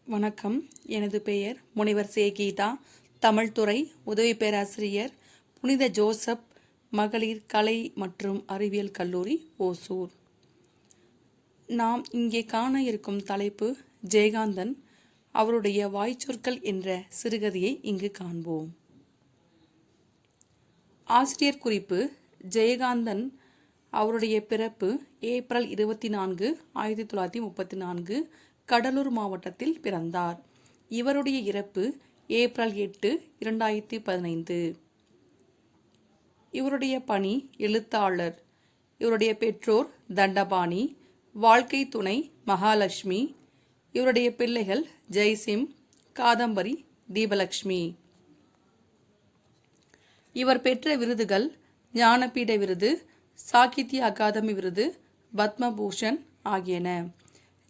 வணக்கம். எனது பெயர் முனைவர் சே. கீதா. தமிழ் துறை உதவி பேராசிரியர், புனித ஜோசப் மகளிர் கலை மற்றும் அறிவியல் கல்லூரி, ஓசூர். நாம் இங்கே காண இருக்கும் தலைப்பு ஜெயகாந்தன். அவருடைய வாய்ச்சொற்கள் என்ற சிறுகதையை இங்கு காண்போம். ஆசிரியர் குறிப்பு: ஜெயகாந்தன். அவருடைய பிறப்பு ஏப்ரல் 24, 1934 கடலூர் மாவட்டத்தில் பிறந்தார். இவருடைய இறப்பு ஏப்ரல் 8, 2015. இவருடைய பணி எழுத்தாளர். இவருடைய பெற்றோர் தண்டபாணி, வாழ்க்கை துணை மகாலட்சுமி. இவருடைய பிள்ளைகள் ஜெய்சிம், காதம்பரி, தீபலட்சுமி. இவர் பெற்ற விருதுகள்: ஞானபீட விருது, சாகித்ய அகாதமி விருது, பத்மபூஷன் ஆகியன.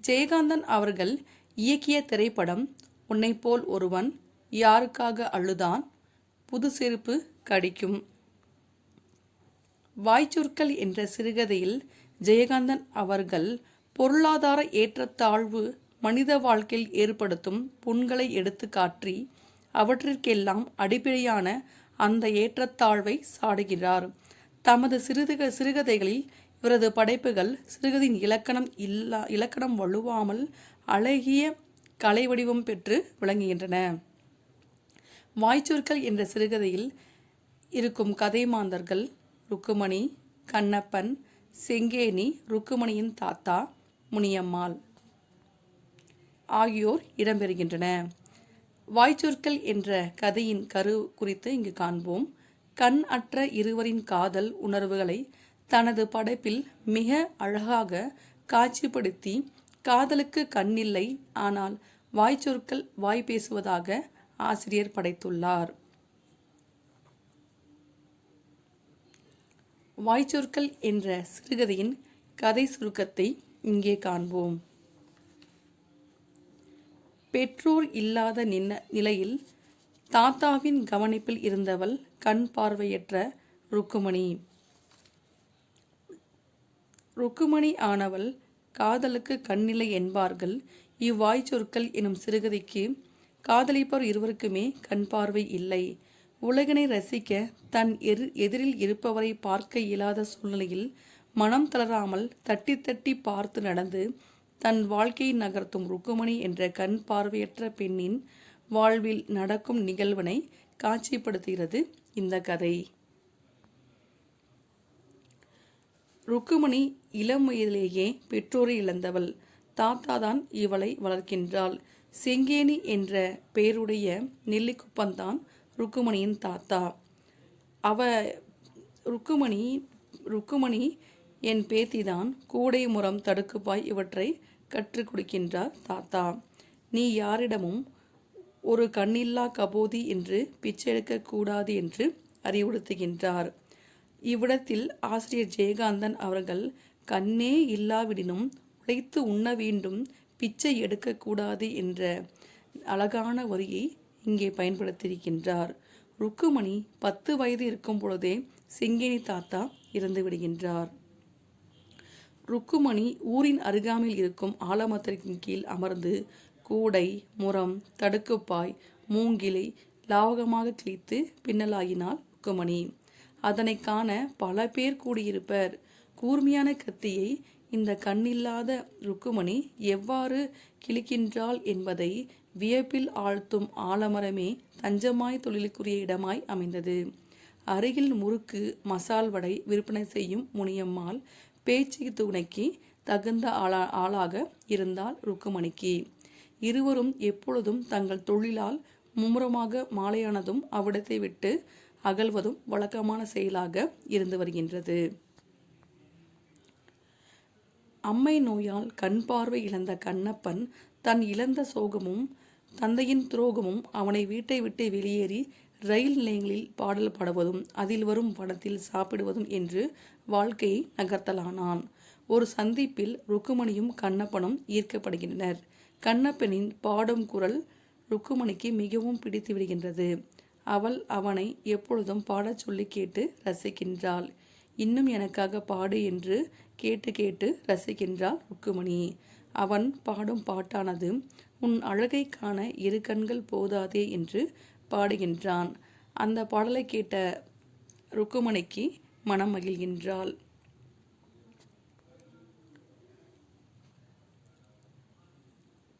ஜெயகாந்தன் அவர்கள் இயக்கிய திரைப்படம் உன்னைப்போல் ஒருவன், யாருக்காக அழுதான், புது செருப்பு கடிக்கும். வாய்ச்சொற்கள் என்ற சிறுகதையில் ஜெயகாந்தன் அவர்கள் பொருளாதார ஏற்றத்தாழ்வு மனித வாழ்க்கையில் ஏற்படுத்தும் புண்களை எடுத்து காட்டி அவற்றிற்கெல்லாம் அடிப்படையான அந்த ஏற்றத்தாழ்வை சாடுகிறார். தமது சிறுகதைகளில் இவரது படைப்புகள் சிறுகதையின் இலக்கணம் வலுவாமல் அழகிய கலை வடிவம் பெற்று விளங்குகின்றன. வாய்ச்சொற்கள் என்ற சிறுகதையில் இருக்கும் கதை மாந்தர்கள் ருக்குமணி, கண்ணப்பன், செங்கேணி, ருக்குமணியின் தாத்தா, முனியம்மாள் ஆகியோர் இடம்பெறுகின்றன. வாய்ச்சொற்கள் என்ற கதையின் கரு குறித்து இங்கு காண்போம். கண் அற்ற இருவரின் காதல் உணர்வுகளை தனது படைப்பில் மிக அழகாக காட்சிப்படுத்தி, காதலுக்கு கண்ணில்லை, ஆனால் வாய்ச்சொற்கள் வாய் பேசுவதாக ஆசிரியர் படைத்துள்ளார். வாய்ச்சொற்கள் என்ற சிறுகதையின் கதை சுருக்கத்தை இங்கே காண்போம். பெற்றோர் இல்லாத நிலையில் தாத்தாவின் கவனிப்பில் இருந்தவள் கண் பார்வையற்ற ருக்குமணி. ருக்குமணி ஆனவள் காதலுக்கு கண்ணில்லை என்பார்கள். இவ்வாய்ச்சொற்கள் எனும் சிறுகதைக்கு காதலிப்பவர் இருவருக்குமே கண் பார்வை இல்லை. உலகினை ரசிக்க தன் எதிரில் இருப்பவரை பார்க்க இயலாத சூழ்நிலையில் மனம் தளராமல் தட்டி தட்டி பார்த்து நடந்து தன் வாழ்க்கையை நகர்த்தும் ருக்குமணி என்ற கண் பார்வையற்ற பெண்ணின் வாழ்வில் நடக்கும் நிகழ்வினை காட்சிப்படுத்துகிறது இந்த கதை. ருக்குமணி இளம் வயதிலேயே பெற்றோரை இழந்தவள். தாத்தாதான் இவளை வளர்க்கின்றாள். செங்கேணி என்ற பெயருடைய நெல்லிக்குப்பந்தான் ருக்குமணியின் தாத்தா. ருக்குமணி என் பேத்திதான், கூடை, முறம், தடுக்குப்பாய் இவற்றை கற்றுக் கொடுக்கின்றார் தாத்தா. நீ யாரிடமும் ஒரு கண்ணில்லா கபோதி என்று பிச்சை எடுக்க கூடாது என்று அறிவுறுத்துகின்றார். இவ்விடத்தில் ஆசிரியர் ஜெயகாந்தன் அவர்கள் கண்ணே இல்லாவிடினும் உழைத்து உண்ண வேண்டும், பிச்சை எடுக்கக்கூடாது என்ற அழகான வரியை இங்கே பயன்படுத்தியிருக்கின்றார். ருக்குமணி 10 வயது இருக்கும் பொழுதே செங்கேணி தாத்தா இறந்து விடுகின்றார். ருக்குமணி ஊரின் அருகாமையில் இருக்கும் ஆலமரத்தின் கீழ் அமர்ந்து கூடை, முறம், தடுக்குப்பாய், மூங்கிலை லாவகமாக கிழித்து பின்னலாயினாள் ருக்குமணி. அதனை காண பல பேர் கூடியிருப்பர். கூர்மையான கத்தியை இந்த கண்ணில்லாத ருக்குமணி எவ்வாறு கிழிக்கின்றாள் என்பதை வியப்பில் ஆழ்த்தும் ஆலமரமே தஞ்சமாய் தொழிலுக்குரிய இடமாய் அமைந்தது. அருகில் முறுக்கு, மசால் வடை விற்பனை செய்யும் முனியம்மாள் பேச்சு துணைக்கு தகுந்த ஆளாக இருந்தால் ருக்குமணிக்கு. இருவரும் எப்பொழுதும் தங்கள் தொழிலால் மும்முரமாக மாலையானதும் அவ்விடத்தை விட்டு அகழ்வதும் வழக்கமான செயலாக இருந்து வருகின்றது. அம்மை நோயால் கண் பார்வை இழந்த கண்ணப்பன் தன் இழந்த சோகமும் தந்தையின் துரோகமும் அவனை வீட்டை விட்டு வெளியேறி ரயில் நிலையங்களில் பாடல் பாடுவதும் அதில் வரும் பணத்தில் சாப்பிடுவதும் என்று வாழ்க்கையை நகர்த்தலானான். ஒரு சந்திப்பில் ருக்குமணியும் கண்ணப்பனும் ஈர்க்கப்படுகின்றனர். கண்ணப்பனின் பாடும் குரல் ருக்குமணிக்கு மிகவும் பிடித்து விடுகின்றது. அவள் அவனை எப்பொழுதும் பாடச் சொல்லி கேட்டு ரசிக்கின்றாள். இன்னும் எனக்காக பாடு என்று கேட்டு கேட்டு ரசிக்கின்றாள் ருக்குமணி. அவன் பாடும் பாட்டானது உன் அழகை காண இரு கண்கள் போதாதே என்று பாடுகின்றான். அந்த பாடலை கேட்ட ருக்குமணிக்கு மனம் மகிழ்கின்றாள்.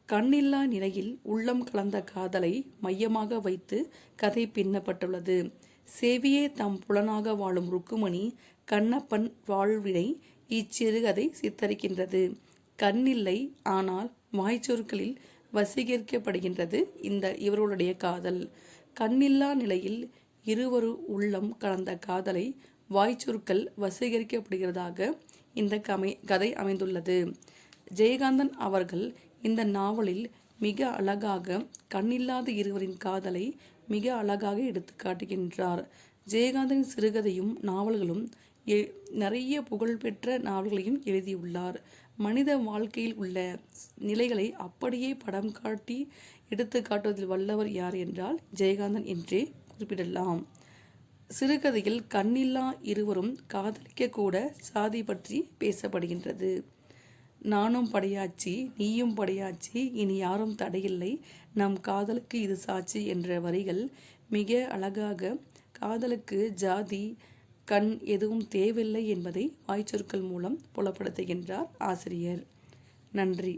கண்ணில்லா நிலையில் உள்ளம் கலந்த காதலை மையமாக வைத்து கதை பின்னப்பட்டுள்ளது. சேவியே தம் புலனாக வாழும் ருக்குமணி கண்ணப்பன் வாழ்வினை இச்சிறுகதை சித்தரிக்கின்றது. கண்ணில்லை, ஆனால் வாய்ச்சொற்களில் வசீகரிக்கப்படுகின்றது இவர்களுடைய காதல். கண்ணில்லா நிலையில் இருவரு உள்ளம் கலந்த காதலை வாய்ச்சொற்கள் வசீகரிக்கப்படுகிறதாக இந்த கதை அமைந்துள்ளது. ஜெயகாந்தன் அவர்கள் இந்த நாவலில் மிக அழகாக கண்ணில்லாத இருவரின் காதலை மிக அழகாக எடுத்து காட்டுகின்றார். ஜெயகாந்தனின் சிறுகதையும் நாவல்களும் நிறைய புகழ்பெற்ற நாவல்களையும் எழுதியுள்ளார். மனித வாழ்க்கையில் உள்ள நிலைகளை அப்படியே படம் காட்டி எடுத்து காட்டுவதில் வல்லவர் யார் என்றால் ஜெயகாந்தன் என்றே குறிப்பிடலாம். சிறுகதையில் கண்ணில்லா இருவரும் காதலிக்க கூட சாதி பற்றி பேசப்படுகின்றது. நானும் படையாச்சி, நீயும் படையாச்சி, இனி யாரும் தடையில்லை, நம் காதலுக்கு இது சாட்சி என்ற வரிகள் மிக அழகாக காதலுக்கு ஜாதி கண் எதுவும் தேவையில்லை என்பதை வாய்ச்சொற்கள் மூலம் புலப்படுத்துகின்றார் ஆசிரியர். நன்றி.